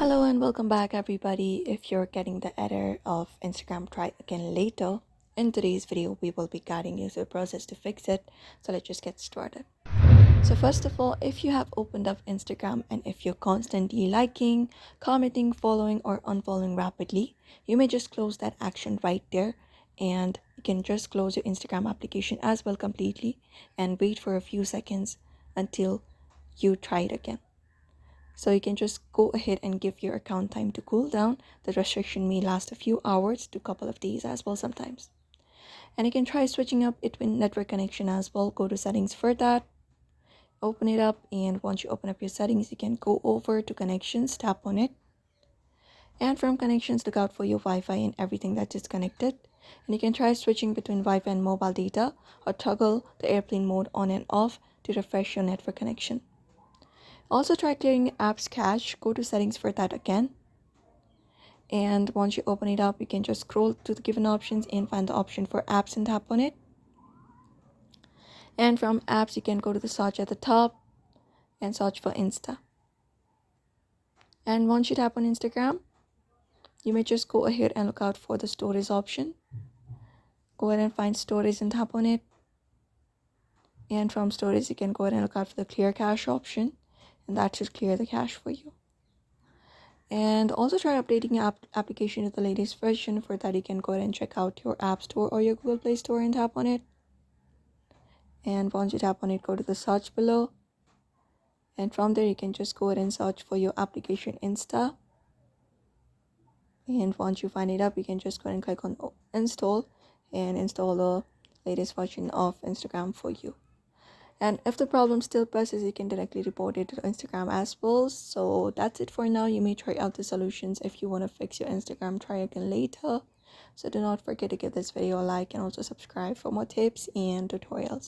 Hello and welcome back everybody. If you're getting the error of Instagram try again later, in today's video we will be guiding you through the process to fix it. So let's just get started. So first of all, if you have opened up Instagram and if you're constantly liking, commenting, following or unfollowing rapidly, you may just close that action right there, and you can just close your Instagram application as well completely and wait for a few seconds until you try it again. So you can just go ahead and give your account time to cool down. The restriction may last a few hours to a couple of days as well sometimes. And you can try switching up between network connection as well. Go to settings for that. Open it up, and once you open up your settings, you can go over to connections, tap on it. And from connections, look out for your Wi-Fi and everything that is connected. And you can try switching between Wi-Fi and mobile data, or toggle the airplane mode on and off to refresh your network connection. Also try clearing apps cache. Go to settings for that again. And once you open it up, you can just scroll to the given options and find the option for apps and tap on it. And from apps, you can go to the search at the top and search for Insta. And once you tap on Instagram, you may just go ahead and look out for the stories option. Go ahead and find stories and tap on it. And from stories, you can go ahead and look out for the clear cache option, and that should clear the cache for you. And also try updating your application to the latest version. For that, you can go ahead and check out your App Store or your Google Play Store and tap on it. And once you tap on it, go to the search below. And from there, you can just go ahead and search for your application Insta. And once you find it up, you can just go ahead and click on install and install the latest version of Instagram for you. And if the problem still persists, you can directly report it to Instagram as well. So that's it for now. You may try out the solutions if you want to fix your Instagram try again later. So do not forget to give this video a like and also subscribe for more tips and tutorials.